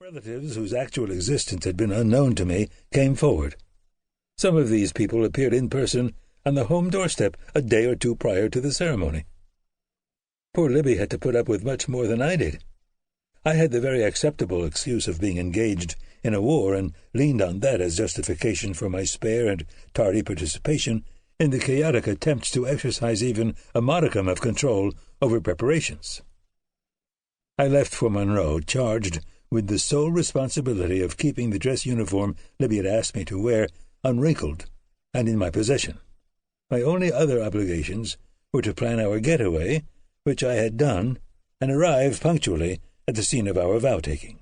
Relatives whose actual existence had been unknown to me came forward. Some of these people appeared in person on the home doorstep a day or two prior to the ceremony. Poor Libby had to put up with much more than I did. I had the very acceptable excuse of being engaged in a war and leaned on that as justification for my spare and tardy participation in the chaotic attempts to exercise even a modicum of control over preparations. I left for Monroe charged with the sole responsibility of keeping the dress uniform Libby had asked me to wear unwrinkled and in my possession. My only other obligations were to plan our getaway, which I had done, and arrive punctually at the scene of our vow-taking.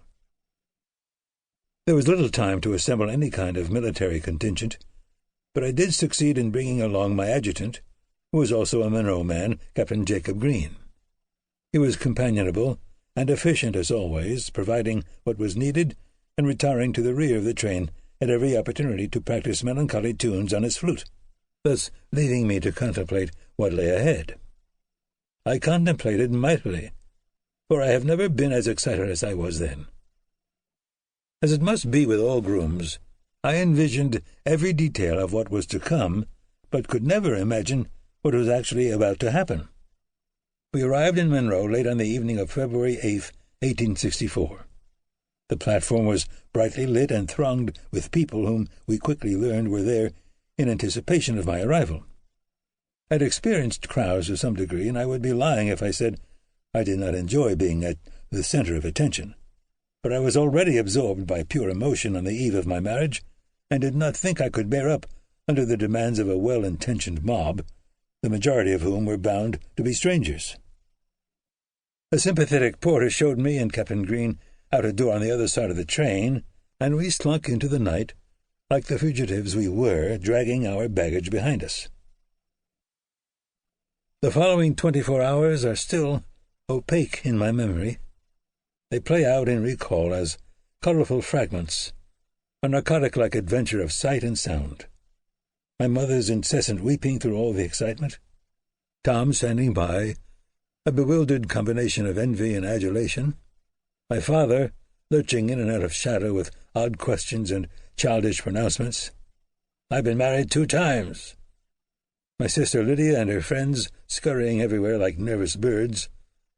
There was little time to assemble any kind of military contingent, but I did succeed in bringing along my adjutant, who was also a Monroe man, Captain Jacob Green. He was companionable and efficient as always, providing what was needed and retiring to the rear of the train at every opportunity to practice melancholy tunes on his flute, thus leaving me to contemplate what lay ahead. I contemplated mightily, for I have never been as excited as I was then. As it must be with all grooms, I envisioned every detail of what was to come, but could never imagine what was actually about to happen. We arrived in Monroe late on the evening of February 8th, 1864. The platform was brightly lit and thronged with people whom we quickly learned were there in anticipation of my arrival. I'd experienced crowds to some degree, and I would be lying if I said I did not enjoy being at the center of attention. But I was already absorbed by pure emotion on the eve of my marriage, and did not think I could bear up under the demands of a well-intentioned mob, the majority of whom were bound to be strangers. A sympathetic porter showed me and Captain Green out a door on the other side of the train, and we slunk into the night, like the fugitives we were, dragging our baggage behind us. The following 24 hours are still opaque in my memory. They play out in recall as colorful fragments, a narcotic-like adventure of sight and sound. My mother's incessant weeping through all the excitement, Tom standing by, a bewildered combination of envy and adulation, my father lurching in and out of shadow with odd questions and childish pronouncements. "I've been married 2 times. My sister Lydia and her friends scurrying everywhere like nervous birds,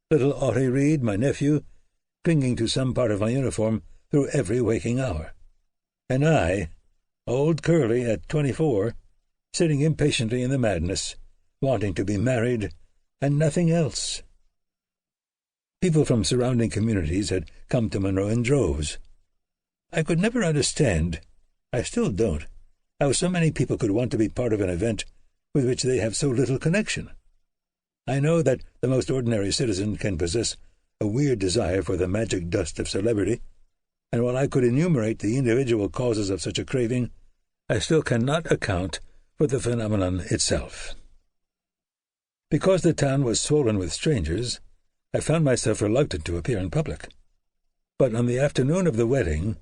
little Audie Reed, my nephew, clinging to some part of my uniform through every waking hour. And I, old Curly at 24, sitting impatiently in the madness, wanting to be married, and nothing else." People from surrounding communities had come to Monroe in droves. I could never understand, I still don't, how so many people could want to be part of an event with which they have so little connection. I know that the most ordinary citizen can possess a weird desire for the magic dust of celebrity, and while I could enumerate the individual causes of such a craving, I still cannot account for the phenomenon itself. Because the town was swollen with strangers, I found myself reluctant to appear in public. But on the afternoon of the wedding,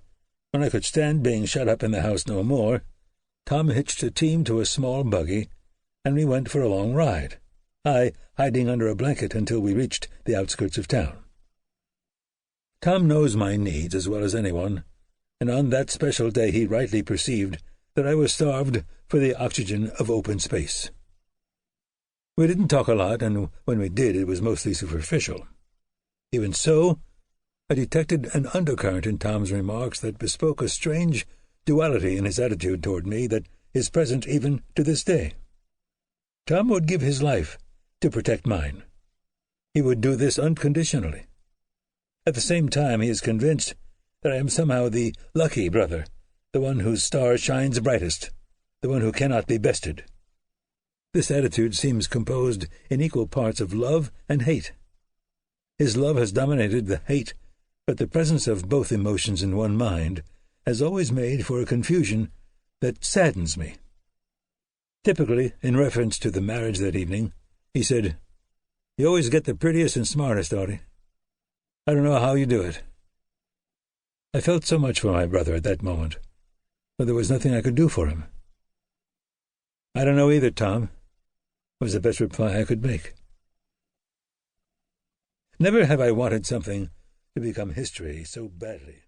when I could stand being shut up in the house no more, Tom hitched a team to a small buggy, and we went for a long ride, I hiding under a blanket until we reached the outskirts of town. Tom knows my needs as well as anyone, and on that special day he rightly perceived that I was starved for the oxygen of open space. We didn't talk a lot, and when we did, it was mostly superficial. Even so, I detected an undercurrent in Tom's remarks that bespoke a strange duality in his attitude toward me that is present even to this day. Tom would give his life to protect mine. He would do this unconditionally. At the same time, he is convinced that I am somehow the lucky brother, the one whose star shines brightest, the one who cannot be bested. This attitude seems composed in equal parts of love and hate. His love has dominated the hate, but the presence of both emotions in one mind has always made for a confusion that saddens me. Typically, in reference to the marriage that evening, he said, "You always get the prettiest and smartest, Audie. I don't know how you do it." I felt so much for my brother at that moment, but there was nothing I could do for him. "I don't know either, Tom," was the best reply I could make. Never have I wanted something to become history so badly.